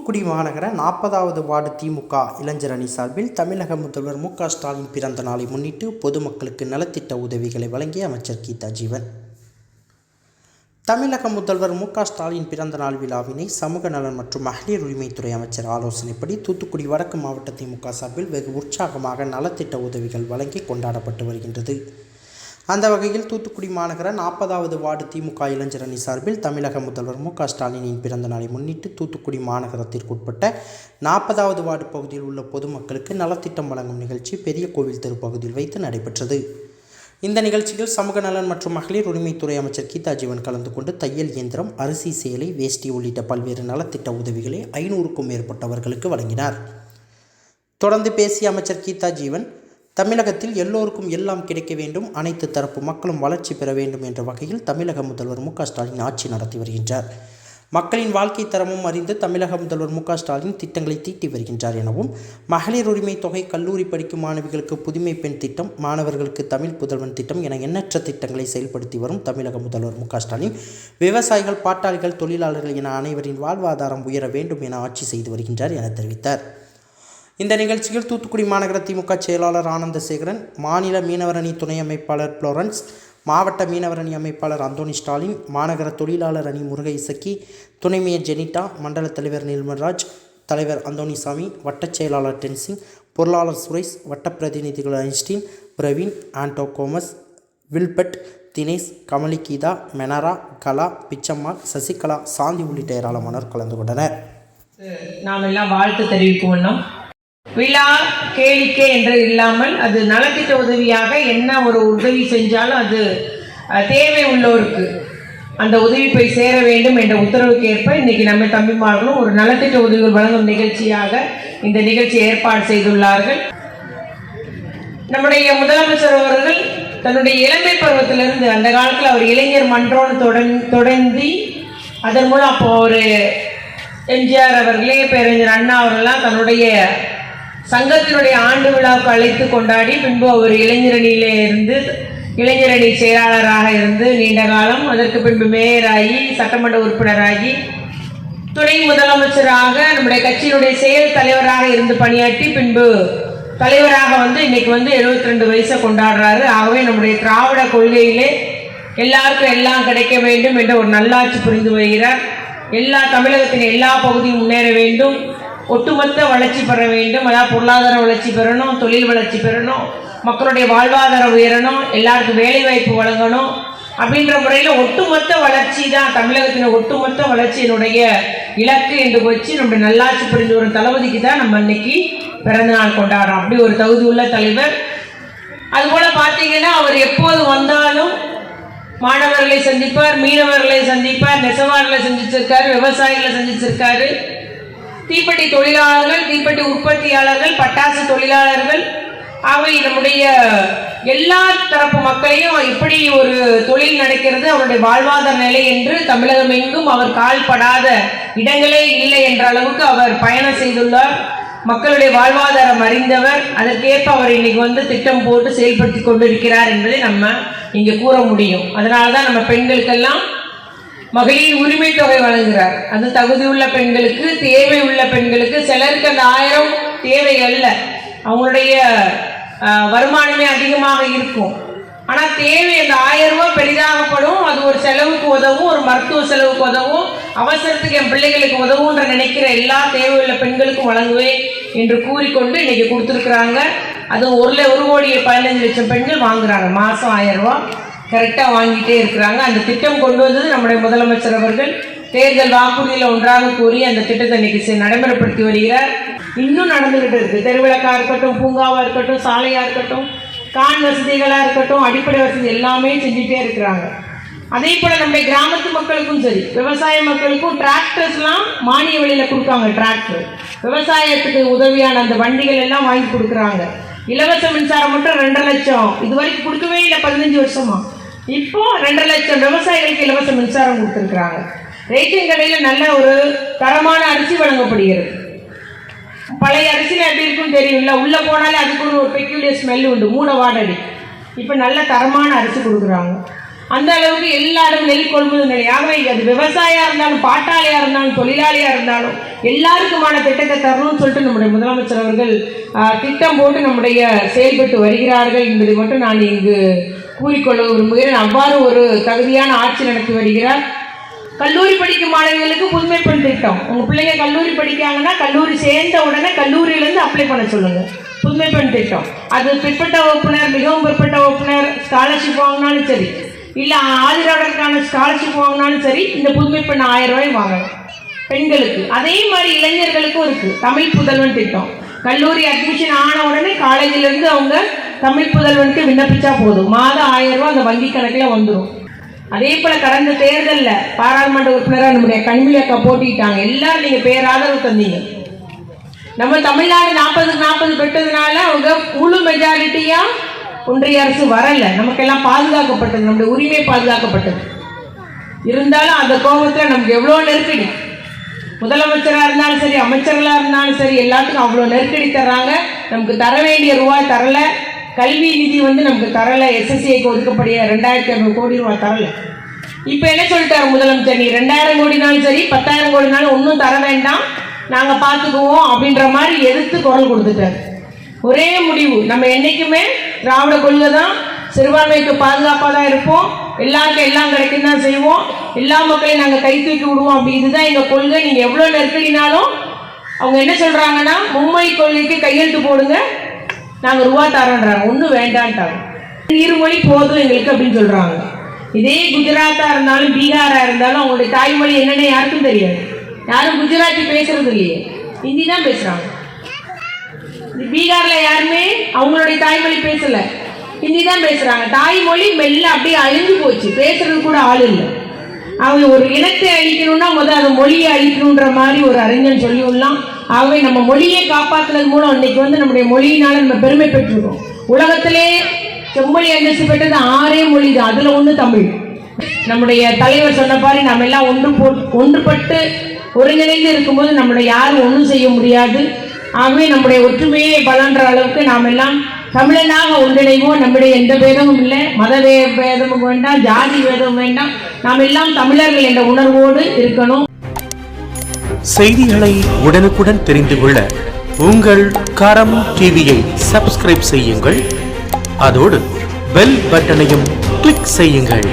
தூத்துக்குடி மாநகர 40வது வார்டு திமுக இளைஞர் அணி சார்பில் தமிழக முதல்வர் மு.க.ஸ்டாலின் பிறந்த நாளை முன்னிட்டு பொதுமக்களுக்கு நலத்திட்ட உதவிகளை வழங்கிய அமைச்சர் கீதா ஜீவன். தமிழக முதல்வர் மு.க.ஸ்டாலின் பிறந்த நாள் விழாவினை சமூக நலன் மற்றும் மகளிர் உரிமைத்துறை அமைச்சர் ஆலோசனைப்படி தூத்துக்குடி வடக்கு மாவட்ட திமுக சார்பில் வெகு உற்சாகமாக நலத்திட்ட உதவிகள் வழங்கி கொண்டாடப்பட்டு வருகின்றது. அந்த வகையில் தூத்துக்குடி மாநகர 40வது வார்டு திமுக இளைஞர் அணி சார்பில் தமிழக முதல்வர் மு.க.ஸ்டாலினின் பிறந்த நாளை முன்னிட்டு தூத்துக்குடி மாநகரத்திற்குட்பட்ட 40வது வார்டு பகுதியில் உள்ள பொதுமக்களுக்கு நலத்திட்டம் வழங்கும் நிகழ்ச்சி பெரிய கோவில் தெரு பகுதியில் வைத்து நடைபெற்றது. இந்த நிகழ்ச்சியில் சமூக நலன் மற்றும் மகளிர் உரிமைத்துறை அமைச்சர் கீதா ஜீவன் கலந்து கொண்டு தையல் இயந்திரம், அரிசி, சேலை, வேஷ்டி உள்ளிட்ட பல்வேறு நலத்திட்ட உதவிகளை 500க்கும் மேற்பட்டவர்களுக்கு வழங்கினார். தொடர்ந்து பேசிய அமைச்சர் கீதா ஜீவன், தமிழகத்தில் எல்லோருக்கும் எல்லாம் கிடைக்க வேண்டும், அனைத்து தரப்பு மக்களும் வளர்ச்சி பெற வேண்டும் என்ற வகையில் தமிழக முதல்வர் மு.க.ஸ்டாலின் ஆட்சி நடத்தி வருகின்றார். மக்களின் வாழ்க்கை தரமும் அறிந்து தமிழக முதல்வர் மு.க.ஸ்டாலின் திட்டங்களை தீட்டி வருகின்றார் எனவும், மகளிர் உரிமை தொகை, கல்லூரி படிக்கும் மாணவிகளுக்கு புதுமை பெண் திட்டம், மாணவர்களுக்கு தமிழ் புதல்வன் திட்டம் என எண்ணற்ற திட்டங்களை செயல்படுத்தி வரும் தமிழக முதல்வர் மு.க.ஸ்டாலின் விவசாயிகள், பாட்டாளிகள், தொழிலாளர்கள் என அனைவரின் வாழ்வாதாரம் உயர வேண்டும் என ஆட்சி செய்து வருகின்றார் என தெரிவித்தார். இந்த நிகழ்ச்சியில் தூத்துக்குடி மாநகர திமுக செயலாளர் ஆனந்தசேகரன், மாநில மீனவர் அணி துணை அமைப்பாளர் புளோரன்ஸ், மாவட்ட மீனவர் அணி அமைப்பாளர் அந்தோணி ஸ்டாலின், மாநகர தொழிலாளர் அணி முருகை இசக்கி, துணை மேயர் ஜெனிட்டா, மண்டல தலைவர் நிர்மல்ராஜ், தலைவர் அந்தோணிசாமி, வட்டச் செயலாளர் டென்சிங், பொருளாளர் சுரேஷ், வட்ட பிரதிநிதிகள் ஐன்ஸ்டீன், பிரவீன், ஆண்டோ கோமஸ், வில்பட், தினேஷ், கமலி, கீதா, மெனரா, கலா, பிச்சம்மா, சசிகலா, சாந்தி உள்ளிட்ட ஏராளமானோர் கலந்து கொண்டனர். நாம் எல்லாம் வாழ்த்து தெரிவிக்கும் வண்ணம் விழா கேளிக்கை என்று இல்லாமல் அது நலத்திட்ட உதவியாக என்ன ஒரு உதவி செஞ்சாலும் அது தேவை உள்ளோருக்கு அந்த உதவி போய் சேர வேண்டும் என்ற உத்தரவுக்கு ஏற்ப இன்னைக்கு நம்ம தம்பிமார்களும் ஒரு நலத்திட்ட உதவிகள் வழங்கும் நிகழ்ச்சியாக இந்த நிகழ்ச்சி ஏற்பாடு செய்துள்ளார்கள். நம்முடைய முதலமைச்சர் அவர்கள் தன்னுடைய இளமை பருவத்திலிருந்து அந்த காலத்தில் அவர் இளைஞர் மன்றோன்னு தொடங்கி அதன் மூலம் அப்போ ஒரு எம்ஜிஆர் அவர்களே, பேரறிஞர் அண்ணா அவர்கள்லாம் தன்னுடைய சங்கத்தினுடைய ஆண்டு விழாவுக்கு அழைத்து கொண்டாடி பின்பு அவர் இளைஞரணியிலே இருந்து இளைஞரணி செயலாளராக இருந்து நீண்ட காலம், அதற்கு பின்பு மேயராகி, சட்டமன்ற உறுப்பினராகி, துணை முதலமைச்சராக, நம்முடைய கட்சியினுடைய செயல் தலைவராக இருந்து பணியாற்றி பின்பு தலைவராக இன்னைக்கு 72 வயசை கொண்டாடுறாரு. ஆகவே நம்முடைய திராவிட கொள்கையிலே எல்லாருக்கும் எல்லாம் கிடைக்க வேண்டும் என்ற ஒரு நல்லாட்சி புரிந்து வருகிறார். தமிழகத்தின் எல்லா பகுதியும் முன்னேற வேண்டும், ஒட்டுமொத்த வளர்ச்சி பெற வேண்டும், அதாவது பொருளாதார வளர்ச்சி பெறணும், தொழில் வளர்ச்சி பெறணும், மக்களுடைய வாழ்வாதாரம் உயரணும், எல்லாருக்கும் வேலை வாய்ப்பு வழங்கணும் அப்படின்ற முறையில் ஒட்டுமொத்த வளர்ச்சி தான் தமிழகத்தின் ஒட்டுமொத்த வளர்ச்சியினுடைய இலக்கு என்று வச்சு நம்முடைய நல்லாட்சி புரிந்து வரும் தளபதிக்கு தான் நம்ம இன்னைக்கு பிறந்த நாள் கொண்டாடுறோம். அப்படி ஒரு தகுதி உள்ள தலைவர். அதுபோல பார்த்தீங்கன்னா அவர் எப்போது வந்தாலும் மாணவர்களை சந்திப்பார், மீனவர்களை சந்திப்பார், நெசவாளர்களை சந்திச்சிருக்காரு, விவசாயிகளை சந்திச்சிருக்காரு, தீப்பெட்டி தொழிலாளர்கள், தீப்பெட்டி உற்பத்தியாளர்கள், பட்டாசு தொழிலாளர்கள், அவை நம்முடைய எல்லா தரப்பு மக்களையும் இப்படி ஒரு தொழில் நடக்கிறது, அவருடைய வாழ்வாதார நிலை என்று தமிழகம் எங்கும் அவர் கால்படாத இடங்களே இல்லை என்ற அளவுக்கு அவர் பயணம் செய்துள்ளார். மக்களுடைய வாழ்வாதாரம் அறிந்தவர். அதற்கேற்ப அவர் இன்னைக்கு திட்டம் போட்டு செயல்படுத்தி கொண்டிருக்கிறார் என்பதை நம்ம இங்கே கூற முடியும். அதனால்தான் நம்ம பெண்களுக்கெல்லாம் மகளிர் உரிமை தொகை வழங்குகிறார். அது தகுதியுள்ள பெண்களுக்கு, தேவை உள்ள பெண்களுக்கு. சிலருக்கு அந்த 1000 தேவை அல்ல, அவங்களுடைய வருமானமே அதிகமாக இருக்கும். ஆனால் தேவை அந்த 1000 ரூபாய் பெரிதாகப்படும். அது ஒரு செலவுக்கு உதவும், ஒரு மருத்துவ செலவுக்கு உதவும், அவசரத்துக்கு என் பிள்ளைகளுக்கு உதவுன்ற நினைக்கிற எல்லா தேவையுள்ள பெண்களுக்கும் வழங்குவேன் என்று கூறிக்கொண்டு இன்னைக்கு கொடுத்துருக்குறாங்க. அதுவும் 1,15,00,000 பெண்கள் வாங்குறாங்க. மாதம் 1000 ரூபாய் கரெக்டாக வாங்கிட்டே இருக்கிறாங்க. அந்த திட்டம் கொண்டு வந்தது நம்முடைய முதலமைச்சர் அவர்கள் தேர்தல் வாக்குறுதியில் ஒன்றாக கூறி அந்த திட்டத்தை இன்னைக்கு நடைமுறைப்படுத்தி வருகிறார். இன்னும் நடந்துகிட்டு இருக்கு. தெருவிளக்காக இருக்கட்டும், பூங்காவாக இருக்கட்டும், சாலையாக இருக்கட்டும், கான் வசதிகளாக இருக்கட்டும், அடிப்படை வசதி எல்லாமே செஞ்சுட்டே இருக்கிறாங்க. அதே போல நம்முடைய கிராமத்து மக்களுக்கும் சரி, விவசாய மக்களுக்கும் டிராக்டர்ஸ்லாம் மானிய விலையில் கொடுக்காங்க. டிராக்டர் விவசாயத்துக்கு உதவியான அந்த வண்டிகள் எல்லாம் வாங்கி கொடுக்குறாங்க. இலவச மின்சாரம் மட்டும் 2.5 லட்சம் இது வரைக்கும் கொடுக்கவே இல்லை, 15 வருஷமா. இப்போ 2.5 லட்சம் விவசாயிகளுக்கு இலவச மின்சாரம் கொடுத்துருக்குறாங்க. ரேஷன் கடையில் நல்ல ஒரு தரமான அரிசி வழங்கப்படுகிறது. பழைய அரிசியில் எப்படி இருக்குன்னு தெரியும்ல, உள்ளே போனாலே அதுக்கு ஒரு பெக்யூலியர் ஸ்மெல் உண்டு, மூட வாடகை. இப்போ நல்ல தரமான அரிசி கொடுக்குறாங்க. அந்த அளவுக்கு எல்லா இடமும் நெல் கொள்முதல் நிலையாக அது விவசாயியாக இருந்தாலும், பாட்டாளியாக இருந்தாலும், தொழிலாளியாக இருந்தாலும் எல்லாருக்குமான திட்டத்தை தரணும்னு சொல்லிட்டு நம்முடைய முதலமைச்சர் அவர்கள் திட்டம் போட்டு நம்முடைய செயல்பட்டு வருகிறார்கள் என்பதை மட்டும் நான் இங்கு கூறிக்கொள்ள விரும்புகிறேன். அவ்வாறு ஒரு தகுதியான ஆட்சி நடத்தி வருகிறார். கல்லூரி படிக்கும் மாணவிகளுக்கு புதுமை பெண் திட்டம். உங்கள் பிள்ளைங்க கல்லூரி படிக்காங்கன்னா கல்லூரி சேர்ந்த உடனே கல்லூரியிலேருந்து அப்ளை பண்ண சொல்லுங்கள். புதுமை பெண் திட்டம் அது பிற்பட்ட வகுப்பினர், மிகவும் பிற்பட்ட வகுப்பினர் ஸ்காலர்ஷிப் வாங்கினாலும் சரி, இல்லை ஆதிராடருக்கான ஸ்காலர்ஷிப் வாங்கினாலும் சரி, இந்த புதுமை பெண் 1000 ரூபாய் வாங்கலாம் பெண்களுக்கு. அதே மாதிரி இளைஞர்களுக்கும் இருக்குது தமிழ் புதல்வன் திட்டம். கல்லூரி அட்மிஷன் ஆன உடனே காலேஜிலேருந்து அவங்க தமிழ் புதல்வனுக்கு விண்ணப்பிச்சா போதும், மாதம் 1000 ரூபாய் அந்த வங்கி கணக்கில் வந்துடும். அதே போல் கடந்த தேர்தலில் பாராளுமன்ற உறுப்பினராக நம்முடைய கண்மணி அக்கா போட்டிட்டாங்க. எல்லாரும் நீங்கள் பேராதரவு தந்தீங்க. நம்ம தமிழ்நாடு 40-40 பெற்றதுனால அவங்க முழு மெஜாரிட்டியாக ஒன்றிய அரசு வரலை. நமக்கெல்லாம் பாதுகாக்கப்பட்டது, நம்முடைய உரிமை பாதுகாக்கப்பட்டது. இருந்தாலும் அந்த கோபத்தில் நமக்கு எவ்வளோ நெருக்கடி, முதலமைச்சராக இருந்தாலும் சரி, அமைச்சர்களாக இருந்தாலும் சரி, எல்லாத்துக்கும் அவ்வளோ நெருக்கடி தர்றாங்க. நமக்கு தர வேண்டிய ரூபாய் தரலை. கல்வி நிதி நமக்கு தரலை. எஸ்எஸ்சிஐக்கு ஒதுக்கப்படிய 2500 கோடி ரூபாய் தரலை. இப்போ என்ன சொல்லிட்டாரு முதலமைச்சர், நீ 2000 கோடினாலும் சரி 10,000 கோடினாலும் ஒன்றும் தர வேண்டாம், நாங்கள் பார்த்துக்குவோம் அப்படின்ற மாதிரி எதிர்த்து குரல் கொடுத்துட்டார். ஒரே முடிவு, நம்ம என்றைக்குமே திராவிட கொள்கை தான், சிறுபான்மைக்கு பாதுகாப்பாக தான் இருப்போம், எல்லாருக்கும் எல்லாம் கிடைக்கும் தான் செய்வோம், எல்லா மக்களையும் நாங்கள் கை தூக்கி விடுவோம். அப்படி இதுதான் எங்கள் கொள்கை. நீங்கள் எவ்வளோ நெருக்கடினாலும் அவங்க என்ன சொல்கிறாங்கன்னா, மும்மொழி கொள்கைக்கு கையெழுத்து போடுங்க, நாங்கள் ரூபா தரோன்றாங்க, ஒன்றும் வேண்டான்ட்டாங்க. இருமொழி போதும் எங்களுக்கு அப்படின்னு சொல்கிறாங்க. இதே குஜராத்தாக இருந்தாலும் பீகாராக இருந்தாலும் அவங்களுடைய தாய்மொழி என்னென்னு யாருக்கும் தெரியாது. யாரும் குஜராத்தி பேசுறது இல்லையே, ஹிந்தி தான் பேசுகிறாங்க. பீகாரில் யாருமே அவங்களுடைய தாய்மொழி பேசலை, ஹிந்தி தான் பேசுகிறாங்க. தாய்மொழி மெல்ல அப்படியே அழிஞ்சு போச்சு, பேசுறது கூட ஆள் இல்லை. அவங்க ஒரு இனத்தை அழிக்கணும்னா முதல் அந்த மொழியை அழிக்கணுன்ற மாதிரி ஒரு அறிஞன் சொல்லி உள்ளான். ஆகவே நம்ம மொழியை காப்பாற்றுறது மூலம் இன்னைக்கு நம்முடைய மொழியினால நம்ம பெருமை பெற்றிருக்கோம். உலகத்திலே செம்மொழி அந்தஸ்து பெற்றது 6 மொழி தான், அதில் ஒன்று தமிழ். நம்முடைய தலைவர் சொன்ன மாதிரி நம்ம எல்லாம் ஒன்றுபட்டு ஒருங்கிணைந்து இருக்கும்போது நம்மளை யாரும் ஒன்றும் செய்ய முடியாது. ஆகவே நம்முடைய ஒற்றுமையை பலன்ற அளவுக்கு நாம் எல்லாம் தமிழனாக ஒன்றிணைவோம். நம்முடைய எந்த பேதமும் இல்லை, மத பேதமும் வேண்டாம், ஜாதி பேதமும் வேண்டாம், நாம் எல்லாம் தமிழர்கள் என்ற உணர்வோடு இருக்கணும். செய்திகளை உடனுக்குடன் தெரிந்து கொள்ள உங்கள் கரம் டிவியை சப்ஸ்கிரைப் செய்யுங்கள். அதோடு பெல் பட்டனையும் கிளிக் செய்யுங்கள்.